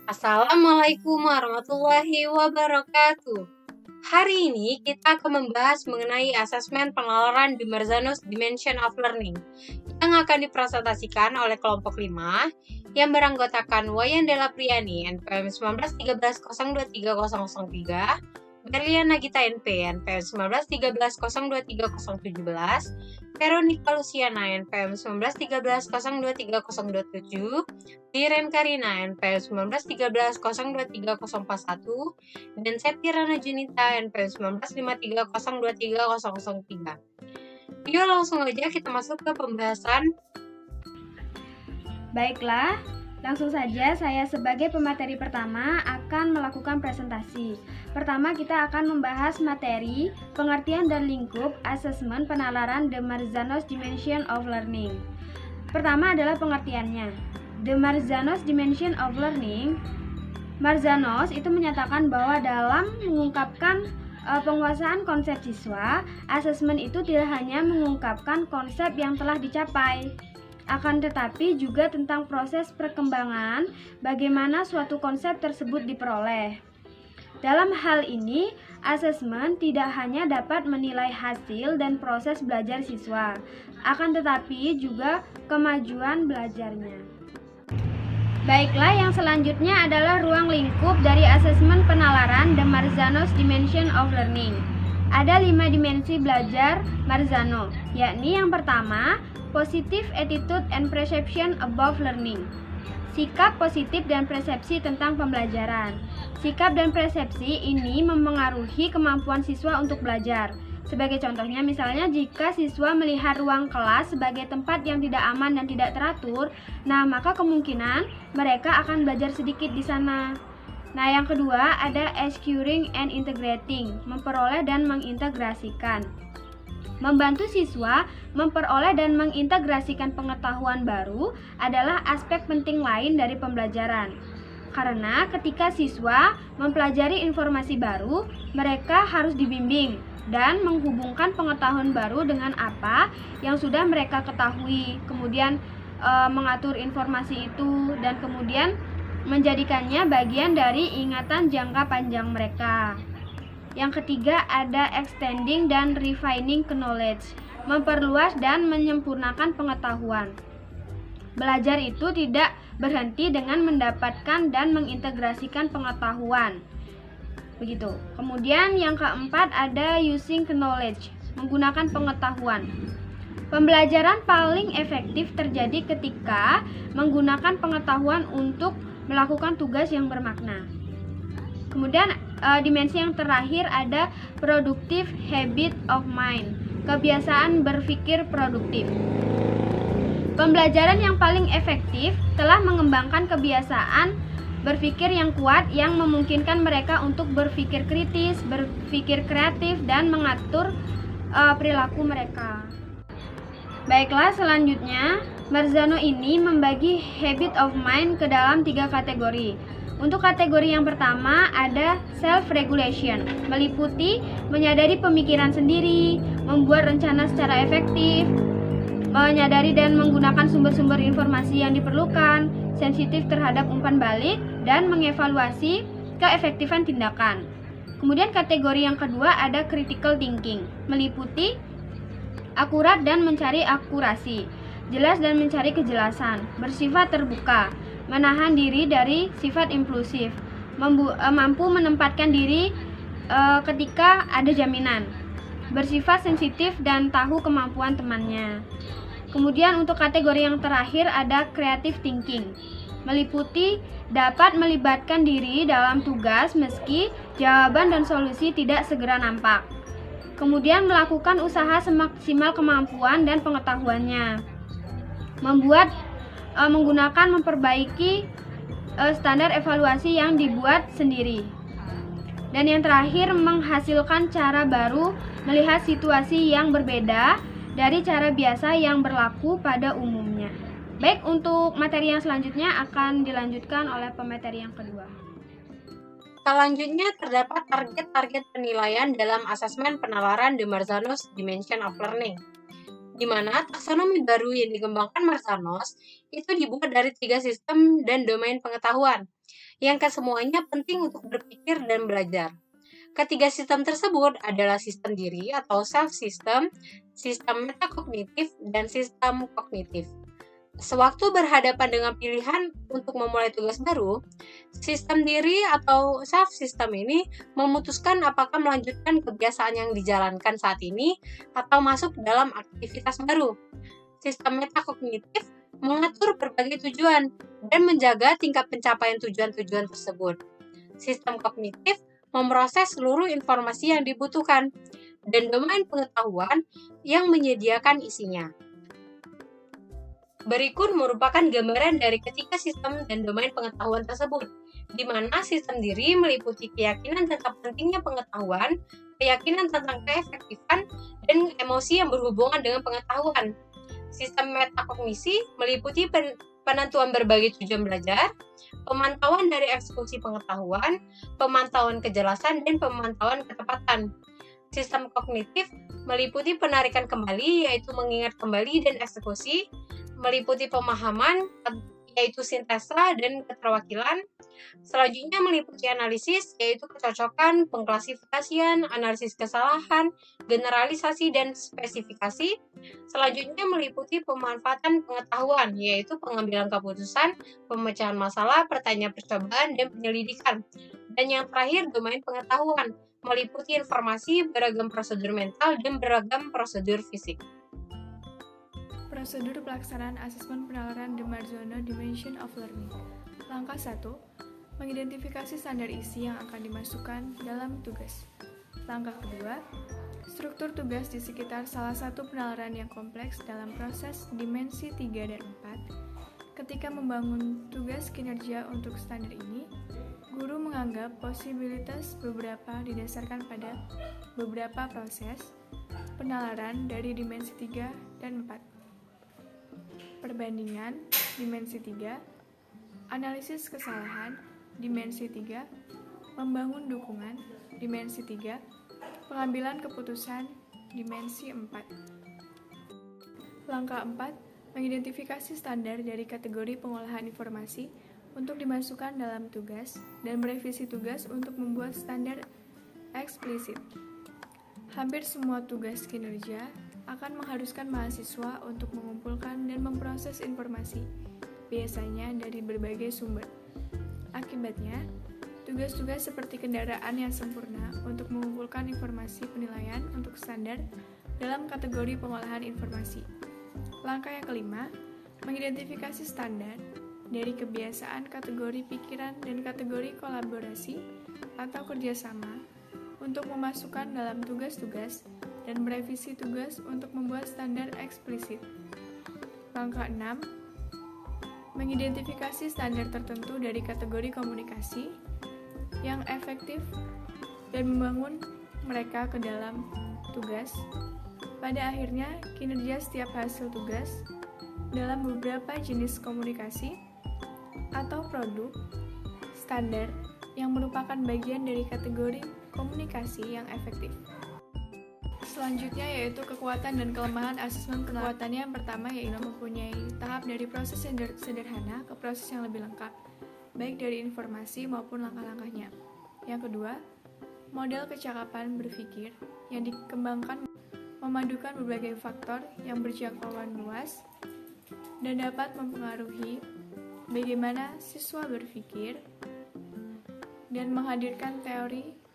Assalamualaikum warahmatullahi wabarakatuh. Hari ini kita akan membahas mengenai asesmen penalaran di Marzano's Dimension of Learning yang akan dipresentasikan oleh kelompok 5 yang beranggotakan Wayan Della Priani NPM 1913023003, Berlian Nagita NP NPM 1913023017, Veronica Luciana NPM 1913023027, Diren Karina NPM 1913023041, dan Setirana Junita NPM 1953023003. Yuk langsung aja kita masuk ke pembahasan. Baiklah, langsung saja saya sebagai pemateri pertama akan melakukan presentasi. Pertama kita akan membahas materi, pengertian dan lingkup asesmen penalaran The Marzano's Dimension of Learning. Pertama adalah pengertiannya. The Marzano's Dimension of Learning, Marzanos itu menyatakan bahwa dalam mengungkapkan penguasaan konsep siswa, asesmen itu tidak hanya mengungkapkan konsep yang telah dicapai, akan tetapi juga tentang proses perkembangan bagaimana suatu konsep tersebut diperoleh. Dalam hal ini, asesmen tidak hanya dapat menilai hasil dan proses belajar siswa, akan tetapi juga kemajuan belajarnya. Baiklah, yang selanjutnya adalah ruang lingkup dari asesmen penalaran The Marzano's Dimension of Learning. Ada 5 dimensi belajar Marzano, yakni yang pertama, Positive Attitude and Perception about Learning. Sikap positif dan persepsi tentang pembelajaran. Sikap dan persepsi ini memengaruhi kemampuan siswa untuk belajar. Sebagai contohnya, misalnya jika siswa melihat ruang kelas sebagai tempat yang tidak aman dan tidak teratur, maka kemungkinan mereka akan belajar sedikit di sana. Yang kedua ada Acquiring and Integrating, memperoleh dan mengintegrasikan. Membantu siswa memperoleh dan mengintegrasikan pengetahuan baru adalah aspek penting lain dari pembelajaran. Karena ketika siswa mempelajari informasi baru, mereka harus dibimbing dan menghubungkan pengetahuan baru dengan apa yang sudah mereka ketahui, kemudian mengatur informasi itu dan kemudian menjadikannya bagian dari ingatan jangka panjang mereka. Yang ketiga ada extending dan refining knowledge, memperluas dan menyempurnakan pengetahuan. Belajar itu tidak berhenti dengan mendapatkan dan mengintegrasikan pengetahuan. Begitu. Kemudian yang keempat ada using knowledge, menggunakan pengetahuan. Pembelajaran paling efektif terjadi ketika menggunakan pengetahuan untuk melakukan tugas yang bermakna. Kemudian dimensi yang terakhir ada productive habit of mind, kebiasaan berpikir produktif. Pembelajaran yang paling efektif telah mengembangkan kebiasaan berpikir yang kuat yang memungkinkan mereka untuk berpikir kritis, berpikir kreatif, dan mengatur perilaku mereka. Baiklah, selanjutnya Marzano ini membagi habit of mind ke dalam 3 kategori. Untuk kategori yang pertama ada self-regulation, meliputi menyadari pemikiran sendiri, membuat rencana secara efektif, menyadari dan menggunakan sumber-sumber informasi yang diperlukan, sensitif terhadap umpan balik, dan mengevaluasi keefektifan tindakan. Kemudian kategori yang kedua ada critical thinking, meliputi akurat dan mencari akurasi, jelas dan mencari kejelasan, bersifat terbuka, menahan diri dari sifat impulsif, mampu menempatkan diri ketika ada jaminan, bersifat sensitif dan tahu kemampuan temannya. Kemudian untuk kategori yang terakhir ada creative thinking, meliputi dapat melibatkan diri dalam tugas meski jawaban dan solusi tidak segera nampak. Kemudian melakukan usaha semaksimal kemampuan dan pengetahuannya. Memperbaiki standar evaluasi yang dibuat sendiri. Dan yang terakhir menghasilkan cara baru melihat situasi yang berbeda dari cara biasa yang berlaku pada umumnya. Baik, untuk materi yang selanjutnya akan dilanjutkan oleh pemateri yang kedua. Selanjutnya terdapat target-target penilaian dalam asesmen penalaran The Marzano's Dimension of Learning, di mana taksonomi baru yang dikembangkan Marzanos itu dibuat dari 3 sistem dan domain pengetahuan. yang kesemuanya penting untuk berpikir dan belajar. Ketiga sistem tersebut adalah sistem diri atau self-system, sistem metakognitif, dan sistem kognitif. Sewaktu berhadapan dengan pilihan untuk memulai tugas baru, sistem diri atau self-system ini memutuskan apakah melanjutkan kebiasaan yang dijalankan saat ini atau masuk dalam aktivitas baru. Sistem metakognitif mengatur berbagai tujuan dan menjaga tingkat pencapaian tujuan-tujuan tersebut. Sistem kognitif memproses seluruh informasi yang dibutuhkan dan domain pengetahuan yang menyediakan isinya. Berikut merupakan gambaran dari ketiga sistem dan domain pengetahuan tersebut, di mana sistem diri meliputi keyakinan tentang pentingnya pengetahuan, keyakinan tentang keefektifan, dan emosi yang berhubungan dengan pengetahuan. Sistem metakognisi meliputi penentuan berbagai tujuan belajar, pemantauan dari eksekusi pengetahuan, pemantauan kejelasan, dan pemantauan ketepatan. Sistem kognitif meliputi penarikan kembali, yaitu mengingat kembali dan eksekusi, meliputi pemahaman, yaitu sintesa dan keterwakilan. Selanjutnya meliputi analisis, yaitu kecocokan, pengklasifikasian, analisis kesalahan, generalisasi, dan spesifikasi. Selanjutnya meliputi pemanfaatan pengetahuan, yaitu pengambilan keputusan, pemecahan masalah, pertanyaan percobaan, dan penyelidikan. Dan yang terakhir, domain pengetahuan, meliputi informasi, beragam prosedur mental, dan beragam prosedur fisik. Prosedur pelaksanaan asesmen penalaran de Marzano Dimension of Learning. Langkah 1. Mengidentifikasi standar isi yang akan dimasukkan dalam tugas. Langkah kedua, struktur tugas di sekitar salah satu penalaran yang kompleks dalam proses dimensi 3 dan 4. Ketika membangun tugas kinerja untuk standar ini, guru menganggap posibilitas beberapa didasarkan pada beberapa proses penalaran dari dimensi 3 dan 4. Perbandingan dimensi 3, analisis kesalahan dimensi 3, membangun dukungan dimensi 3, pengambilan keputusan dimensi 4. Langkah 4, mengidentifikasi standar dari kategori pengolahan informasi untuk dimasukkan dalam tugas dan merevisi tugas untuk membuat standar eksplisit. Hampir semua tugas kinerja akan mengharuskan mahasiswa untuk mengumpulkan dan memproses informasi, biasanya dari berbagai sumber. Akibatnya, tugas-tugas seperti kendaraan yang sempurna untuk mengumpulkan informasi penilaian untuk standar dalam kategori pengolahan informasi. Langkah yang kelima, mengidentifikasi standar dari kebiasaan kategori pikiran dan kategori kolaborasi atau kerjasama untuk memasukkan dalam tugas-tugas dan merevisi tugas untuk membuat standar eksplisit. Langkah 6. Mengidentifikasi standar tertentu dari kategori komunikasi yang efektif dan membangun mereka ke dalam tugas. Pada akhirnya, kinerja setiap hasil tugas dalam beberapa jenis komunikasi atau produk standar yang merupakan bagian dari kategori komunikasi yang efektif. Selanjutnya yaitu kekuatan dan kelemahan asesmen penalaran. Kekuatannya yang pertama yaitu mempunyai tahap dari proses yang sederhana ke proses yang lebih lengkap, baik dari informasi maupun langkah-langkahnya. Yang kedua, model kecakapan berpikir yang dikembangkan memadukan berbagai faktor yang berjangkauan luas dan dapat mempengaruhi bagaimana siswa berpikir dan menghadirkan teori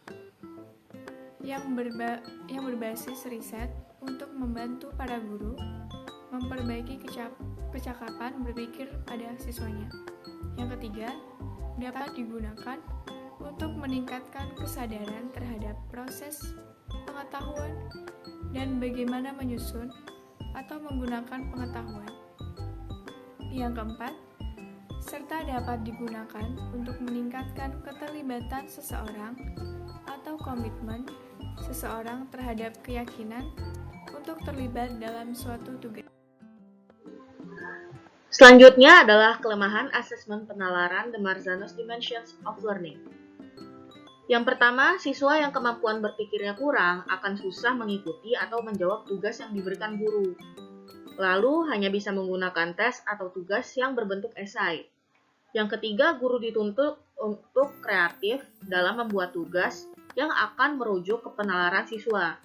yang berbasis riset untuk membantu para guru memperbaiki kecakapan berpikir pada siswanya. Yang ketiga, dapat digunakan untuk meningkatkan kesadaran terhadap proses pengetahuan dan bagaimana menyusun atau menggunakan pengetahuan. Yang keempat, serta dapat digunakan untuk meningkatkan keterlibatan seseorang atau komitmen seseorang terhadap keyakinan untuk terlibat dalam suatu tugas. Selanjutnya adalah kelemahan asesmen penalaran de Marzano's Dimensions of Learning. Yang pertama, siswa yang kemampuan berpikirnya kurang akan susah mengikuti atau menjawab tugas yang diberikan guru. Lalu hanya bisa menggunakan tes atau tugas yang berbentuk esai. Yang ketiga, guru dituntut untuk kreatif dalam membuat tugas yang akan merujuk ke penalaran siswa.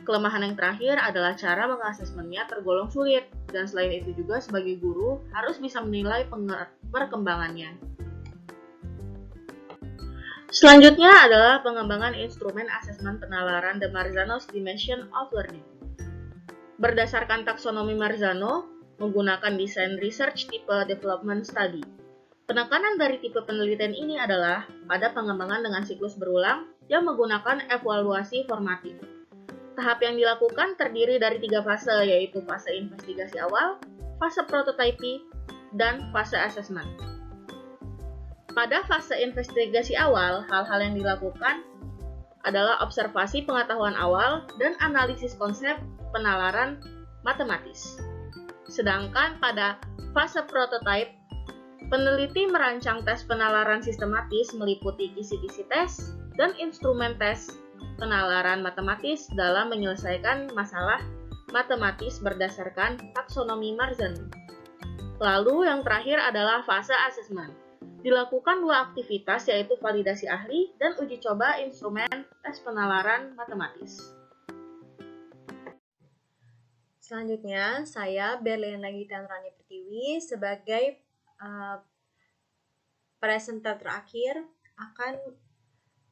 Kelemahan yang terakhir adalah cara mengasesmennya tergolong sulit, dan selain itu juga sebagai guru harus bisa menilai perkembangannya. Selanjutnya adalah pengembangan instrumen asesmen penalaran The Marzano's Dimension of Learning. Berdasarkan taksonomi Marzano, menggunakan desain research tipe development study. Penekanan dari tipe penelitian ini adalah pada pengembangan dengan siklus berulang yang menggunakan evaluasi formatif. Tahap yang dilakukan terdiri dari 3 fase, yaitu fase investigasi awal, fase prototyping, dan fase asesmen. Pada fase investigasi awal, hal-hal yang dilakukan adalah observasi pengetahuan awal dan analisis konsep penalaran matematis. Sedangkan pada fase prototype, peneliti merancang tes penalaran sistematis meliputi kisi-kisi tes dan instrumen tes penalaran matematis dalam menyelesaikan masalah matematis berdasarkan taksonomi Marzano. Lalu yang terakhir adalah fase asesmen. Dilakukan 2 aktivitas, yaitu validasi ahli dan uji coba instrumen tes penalaran matematis. Selanjutnya, saya Berliana Gitanrani Pertiwi sebagai presenter terakhir akan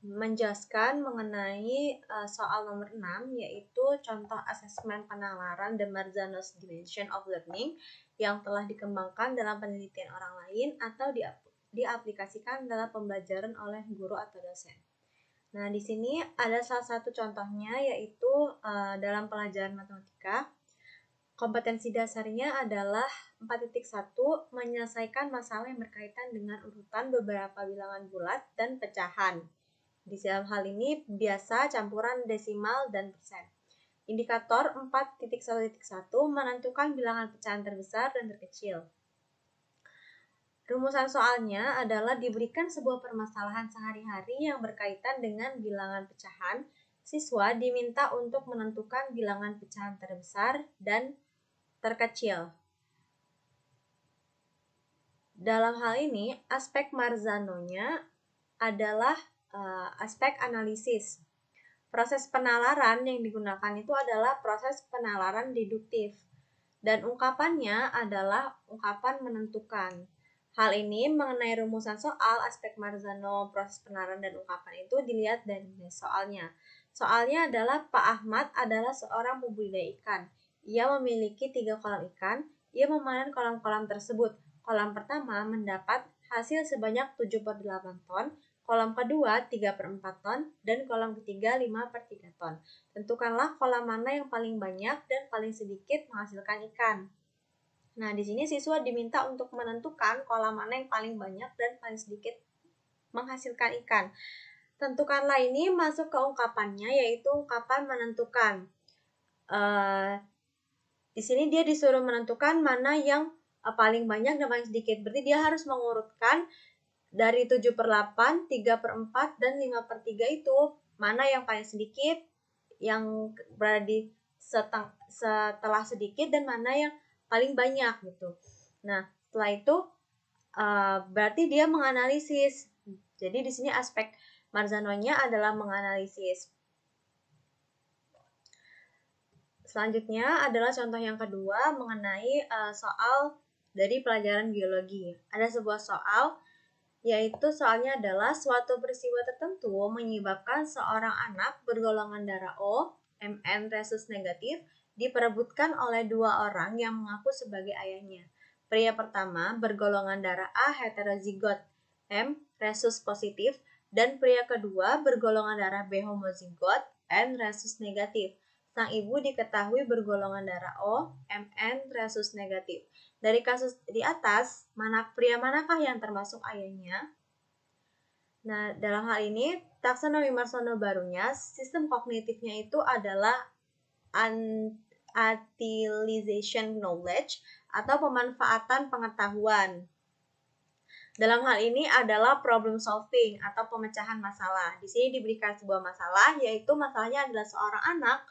menjelaskan mengenai soal nomor 6, yaitu contoh asesmen penalaran The Marzano's Dimension of Learning yang telah dikembangkan dalam penelitian orang lain atau diaplikasikan dalam pembelajaran oleh guru atau dosen. Nah, di sini ada salah satu contohnya, yaitu dalam pelajaran matematika. Kompetensi dasarnya adalah 4.1, menyelesaikan masalah yang berkaitan dengan urutan beberapa bilangan bulat dan pecahan. Di dalam hal ini biasa campuran desimal dan persen. Indikator 4.1.1 menentukan bilangan pecahan terbesar dan terkecil. Rumusan soalnya adalah diberikan sebuah permasalahan sehari-hari yang berkaitan dengan bilangan pecahan. Siswa diminta untuk menentukan bilangan pecahan terbesar dan terkecil. Dalam hal ini, aspek Marzano-nya adalah aspek analisis. Proses penalaran yang digunakan itu adalah proses penalaran deduktif, dan ungkapannya adalah ungkapan menentukan. Hal ini mengenai rumusan soal, aspek Marzano, proses penalaran, dan ungkapan itu dilihat dari soalnya. Soalnya adalah Pak Ahmad adalah seorang pembudidaya ikan. Ia memiliki 3 kolam ikan. Ia memanen kolam-kolam tersebut. Kolam pertama mendapat hasil sebanyak 7/8 ton, kolam kedua 3/4 ton, dan kolam ketiga 5/3 ton. Tentukanlah kolam mana yang paling banyak dan paling sedikit menghasilkan ikan. Nah, di sini siswa diminta untuk menentukan kolam mana yang paling banyak dan paling sedikit menghasilkan ikan. Tentukanlah ini masuk ke ungkapannya, yaitu ungkapan menentukan. Di sini dia disuruh menentukan mana yang paling banyak dan paling sedikit. Berarti dia harus mengurutkan dari 7/8, 3/4, dan 5/3 itu mana yang paling sedikit, yang berada di setelah sedikit, dan mana yang paling banyak gitu. Nah, setelah itu berarti dia menganalisis. Jadi di sini aspek Marzano-nya adalah menganalisis. Selanjutnya adalah contoh yang kedua mengenai soal dari pelajaran biologi. Ada sebuah soal, yaitu soalnya adalah suatu peristiwa tertentu menyebabkan seorang anak bergolongan darah O, Mn resus negatif, diperebutkan oleh 2 orang yang mengaku sebagai ayahnya. Pria pertama bergolongan darah A heterozigot, M resus positif, dan pria kedua bergolongan darah B homozigot, N resus negatif. Sang ibu diketahui bergolongan darah O, Mn resus negatif. Dari kasus di atas, pria manakah yang termasuk ayahnya? Nah, dalam hal ini, taksonomi Marzano barunya, sistem kognitifnya itu adalah utilization knowledge atau pemanfaatan pengetahuan. Dalam hal ini adalah problem solving atau pemecahan masalah. Di sini diberikan sebuah masalah, yaitu masalahnya adalah seorang anak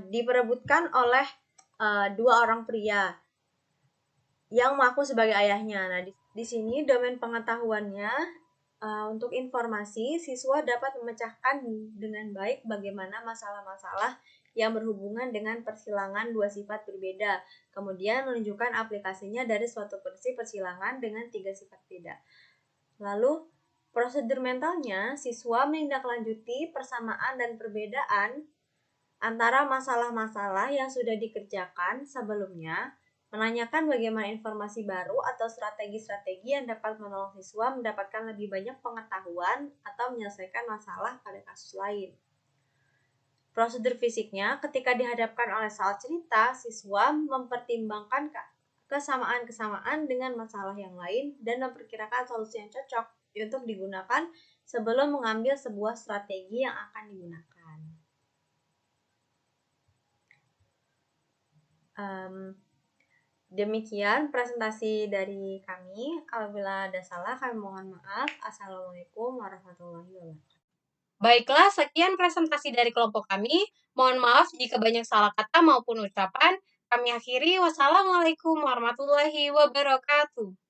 diperebutkan oleh 2 orang pria yang mengaku sebagai ayahnya. Nah, Di sini domain pengetahuannya untuk informasi, siswa dapat memecahkan dengan baik bagaimana masalah-masalah yang berhubungan dengan persilangan dua sifat berbeda, kemudian menunjukkan aplikasinya dari suatu prinsip persilangan dengan tiga sifat beda. Lalu, prosedur mentalnya, siswa menindaklanjuti persamaan dan perbedaan antara masalah-masalah yang sudah dikerjakan sebelumnya, menanyakan bagaimana informasi baru atau strategi-strategi yang dapat menolong siswa mendapatkan lebih banyak pengetahuan atau menyelesaikan masalah pada kasus lain. Prosedur fisiknya, ketika dihadapkan oleh soal cerita, siswa mempertimbangkan kesamaan-kesamaan dengan masalah yang lain dan memperkirakan solusi yang cocok untuk digunakan sebelum mengambil sebuah strategi yang akan digunakan. Demikian presentasi dari kami. Apabila ada salah, kami mohon maaf. Assalamualaikum warahmatullahi wabarakatuh. Baiklah, sekian presentasi dari kelompok kami. Mohon maaf jika banyak salah kata maupun ucapan. Kami akhiri. Wassalamualaikum warahmatullahi wabarakatuh.